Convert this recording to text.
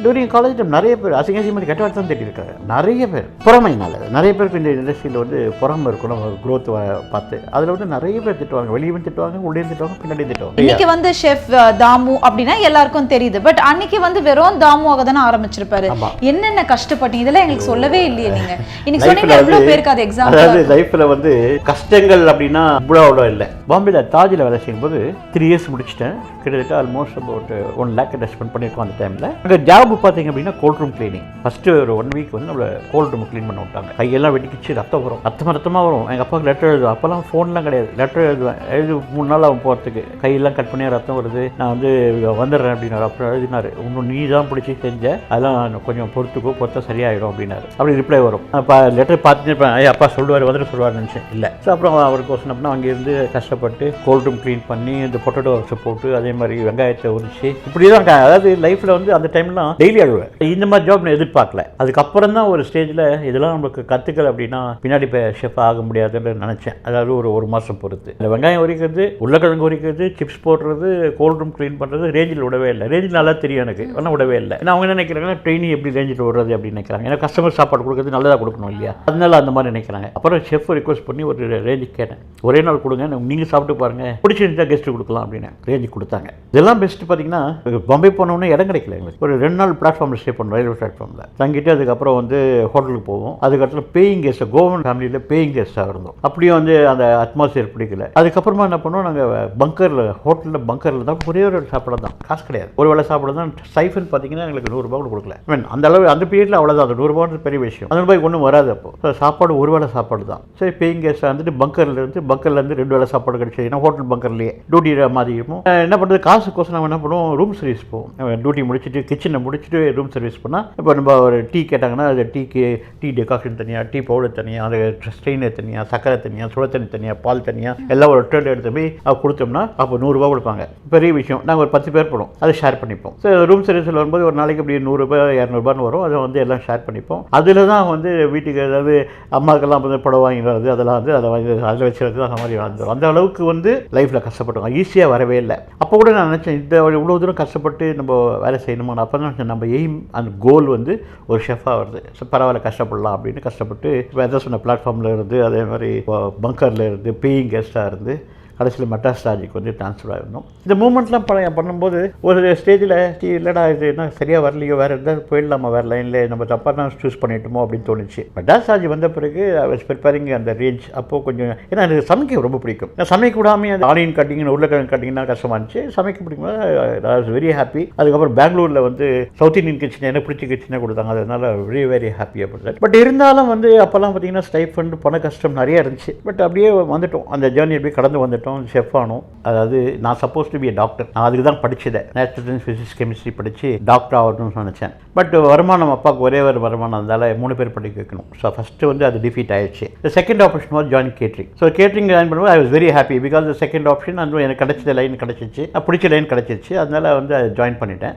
Touring college time நிறைய பேர் அசிங்கமாக கெட்ட வார்த்தை தான் தேட்டிருக்காங்க. நிறைய பேர் பொறாமைனால நிறைய பேருக்கு இந்த இண்டஸ்ட்ரியில் வந்து பொறாமை இருக்கணும் க்ரோத் பார்த்து அதில் வந்து நிறைய பேர் திட்டுவாங்க. வெளியே திட்டுவாங்க, உள்ளே திட்டுவாங்க, பின்னாடி திட்டுவாங்க. இன்னைக்கு வந்து ஷெஃப் தாமு அப்படின்னா எல்லாருக்கும் தெரியுது. பட் அன்னைக்கு வந்து வெறும் தாமுவாக தானே ஆரம்பிச்சிருப்பாரு. என்னென்ன கஷ்டப்பட்டீங்க இதெல்லாம் எங்களுக்கு சொல்லவே இல்லையே. நீங்க இன்னைக்கு சொன்னீங்க எவ்வளவு பேருக்கு அது எக்ஸாம்பிள். அதாவது லைஃப்ல வந்து கஷ்டங்கள் அப்படின்னா இவ்வளோ இல்லை. பாம்பேல தாஜில் வேலை செய்யும்போது 3 years முடிச்சிட்டேன். கிட்டத்தட்ட ஆல்மோஸ்ட் அபவுட் 1 lakh ஸ்பெண்ட் பண்ணியிருக்கோம் அந்த டைமில். அங்கே ஜாப் பார்த்தீங்க அப்படின்னா கோல்ட் ரூம் கிளீனிங். ஃபஸ்ட்டு ஒரு 1 week வந்து நம்மளை கோல்ட் ரூம் க்ளீன் பண்ண விட்டாங்க. கையெல்லாம் வெட்டிக்கிச்சு ரத்தம் வரும், ரத்தமாக வரும். எங்கள் அப்பாவுக்கு லெட்டர் எழுதுவேன். அப்போல்லாம் ஃபோன்லாம் கிடையாது. லெட்டர் எழுதுவேன். 3 நாள் ஆகும் போகிறதுக்கு. கையெல்லாம் கட் பண்ணி ரத்தம் வருது, நான் வந்து வந்துடுறேன் அப்படின்னாரு. அப்புறம் எழுதினார், இன்னும் நீ தான் பிடிச்சி செஞ்ச, அதெல்லாம் கொஞ்சம் பொறுத்தா சரியாயிடும் அப்படின்னாரு. அப்படி ரிப்ளை வரும். அப்போ லெட்டர் பார்த்துட்டு இருப்பேன். அப்பா சொல்லுவார், வந்துட்டு சொல்லுவார் நினச்சேன். இல்லை. ஸோ அப்புறம் அவருக்கு வசனம் அப்படின்னா அங்கேருந்து கஷ்டப்பட்டு கோல்ட் ரூம் க்ளீன் பண்ணி இந்த பொட்டேட்டோ போட்டு அதே மாதிரி வெங்காயத்தை உரிச்சு இப்படி தான். அதாவது லைஃப்பில் வந்து அந்த டைம்லாம் டெய்லி அழுவேன். இந்த மாதிரி ஜாப் நான் எதிர்பார்க்கல. அதுக்கப்புறம் தான் ஒரு ஸ்டேஜில் இதெல்லாம் நம்மளுக்கு கற்றுக்கல அப்படின்னா பின்னாடி இப்போ ஷெஃப் ஆக முடியாதுன்னு நினச்சேன். அதாவது ஒரு மாதம் பொறுத்து இந்த வெங்காயம் உரிக்கிறது, உருளைக்கிழங்கு உரிக்கிறது, சிப்ஸ் போடுறது, கோல்ட் ரூம் க்ளீன் பண்ணுறது ரேஞ்சில் விடவே இல்லை. ரேஞ்சில் நல்லா தெரியும் எனக்கு, ஆனால் விடவே இல்லை. ஏன்னா அவங்க என்ன நினைக்கிறாங்கன்னா ட்ரெயினி எப்படி ரேஞ்சில் விடுறது அப்படின்னு நினைக்கிறாங்க. ஏன்னா கஸ்டமர் சாப்பாடு கொடுக்குறது நல்லதாக கொடுக்கணும் இல்லையா, அதனால அந்த மாதிரி நினைக்கிறாங்க. அப்புறம் ஷெஃப் ரிக்வஸ்ட் பண்ணி ஒரு ரேஞ்சுக்கு கேட்டேன். ஒரே நாள் கொடுங்க, நீங்கள் சாப்பிட்டு பாருங்கள், பிடிச்சிருந்தா கெஸ்ட்டு கொடுக்கலாம் அப்படின்னு ரேஞ்சு கொடுத்தாங்க. இதெல்லாம் பெஸ்ட்டு. பார்த்தீங்கன்னா பாம்பே போனோன்னே இடம் கிடைக்கல எங்களுக்கு. ஒரு 2 நாள் பிளாட்ஃபார்மில் ஸ்டே பண்ணோம், ரயில்வே பிளாட்ஃபார்மில் தங்கிட்டு அதுக்கப்புறம் வந்து ஹோட்டலுக்கு போவோம். அதுக்கப்புறம் பேயிங் கெஸ்ட், கவர்மெண்ட் ஃபேமிலியில் பேயிங் கெஸ்ட்டாக இருந்தோம். அப்படியே வந்து அந்த அட்மாஸ்பியர் பிடிக்கல. அதுக்கப்புறமா என்ன பண்ணோம், நாங்கள் பங்கரில், ஹோட்டலில் பங்கரில் தான் ஒரே ஒரு சாப்பிட தான், காசு கிடையாது. ஒரு வேளை சாப்பிட தான். ஸ்டைஃபன் பார்த்தீங்கன்னா எங்களுக்கு 100 ரூபா கூட கொடுக்கல. அந்த அளவு அந்த பீரியடில் அவ்வளோதான். அந்த 100 ரூபான்றது பெரிய விஷயம். அந்த ரூபாய்க்கு ஒன்றும் வராது. அப்போ சாப்பாடு ஒரு வேளை சாப்பாடு தான். சரி, பேயிங் கெஸ்ட்டாக வந்துட்டு பங்கர்லேருந்து 2 வேளை சாப்பாடு கிடைச்சது. ஏன்னா ஹோட்டல் பங்கர்லேயே டியூட்டி மாதிரி இருக்கும். என்ன பண்ணுறது, காசுக்கோசம் நம்ம என்ன பண்ணுவோம், ரூம் சர்வீஸ் போவோம். டியூட்டி முடிச்சுட்டு கிச்சனை முடிச்சுட்டு ரூம் சர்வீஸ் பண்ணால், இப்போ நம்ம ஒரு டீ கேட்டாங்கன்னா அது டீ டெகாக்ஷன் தனியாக, டீ பவுடர் தனியாக, அது ஸ்ட்ரெயினர் தனியாக, சக்கரை தனியாக, சுட தண்ணி தனியாக, பால் தனியாக, எல்லாம் ஒரு ட்ரெண்ட் எடுத்து போய் கொடுத்தோம்னா அப்போ 100 ரூபா கொடுப்பாங்க. பெரிய விஷயம். நாங்கள் ஒரு 10 பேர் போடுவோம், அதை ஷேர் பண்ணிப்போம். ஸோ ரூம் சர்வீஸில் வரும்போது ஒரு நாளைக்கு அப்படி 100 ரூபாய் 200 ரூபான்னு வரும். அதை வந்து எல்லாம் ஷேர் பண்ணிப்போம். அதில் தான் வந்து வீட்டுக்கு ஏதாவது அம்மாக்கெல்லாம் வந்து புடவை வாங்கி வருது, அதெல்லாம் வந்து அதை வாங்கி அதில் வச்சுருது. அந்த மாதிரி வந்துடும். அந்த அளவுக்கு வந்து லைஃப்பில் கஷ்டப்பட்டோம். ஈஸியாக வரவே இல்லை. அப்போ கூட நான் நினச்சேன், இந்த இவ்வளோ தூரம் கஷ்டப்பட்டு நம்ம வேலை செய்யணுமா. அப்போ தான் நினச்சேன், நம்ம எய்ம் அந்த கோல் வந்து ஒரு ஷெஃபாக வருது. ஸோ பரவாயில்ல, கஷ்டப்படலாம் அப்படின்னு கஷ்டப்பட்டு இப்போ எதாவது சொன்ன பிளாட்ஃபார்மில் இருந்து, அதே மாதிரி பங்கரில் இருந்து, பேயிங் கெஸ்ட்டாக இருந்து, கடைசியில் மெட்ராஸ் ராஜுக்கு வந்து ட்ரான்ஸ்ஃபர் ஆகிருந்தோம். இந்த மூமெண்ட்லாம் பண்ணும்போது ஒரு ஸ்டேஜில் இல்லைடா இது என்ன சரியாக வரலையோ, வேறு எதாவது போயிடலாமா, வேறு லைனில் நம்ம தப்பாக தான் சூஸ் பண்ணிட்டோமோ அப்படின்னு தோணுச்சு. மெட்ராஸ் ராஜ் வந்த பிறகு ஐ வாஸ் ப்ரிப்பேரிங் அந்த ரேஞ்ச். அப்போது கொஞ்சம் ஏன்னா எனக்கு சமைக்க ரொம்ப பிடிக்கும். நான் சமைக்க விடாமல் அந்த ஆனியன் கட்டிங், உருளைக்கிழங்கு கட்டிங்னா கஷ்டமாக இருந்துச்சு. சமைக்க பிடிக்கும்போது ஐ வாஸ் வெரி ஹாப்பி. அதுக்கப்புறம் பெங்களூரில் வந்து சவுத் இந்தியன் கிச்சன் எனக்கு பிடிச்ச கிச்சனே கொடுத்தாங்க. அதனால் வெரி ஹாப்பி அப்படி. பட் இருந்தாலும் வந்து அப்போல்லாம் பார்த்தீங்கன்னா ஸ்டைஃபண்ட் பண கஷ்டம் நிறைய இருந்துச்சு. பட் அப்படியே வந்துட்டோம், அந்த ஜேர்னி அப்படியே கடந்து வந்துட்டோம். ஷெஃப் ஆனோம். அதாவது நான் suppose to be a doctor. நான் அதுக்கு தான் படிச்சதேன். நேச்சுரல் சயின்ஸ், ஃபிசிக்ஸ், கெமிஸ்ட்ரி படித்து டாக்டர் ஆகணும்னு நினச்சேன். பட் வருமானம் அப்பாவுக்கு ஒரே ஒரு வருமானம் இருந்தால 3 பேர் படிக்க வைக்கணும். ஸோ ஃபஸ்ட்டு வந்து அது டிஃபீட் ஆயிடுச்சு. Second option was join catering. So catering join பண்ணும்போது I was very happy. Because second option அந்த எனக்கு கிடைச்ச லைன் கிடச்சிச்சு, பிடிச்ச லைன் கிடச்சிச்சு. அதனால வந்து அதை ஜாயின் பண்ணிட்டேன்.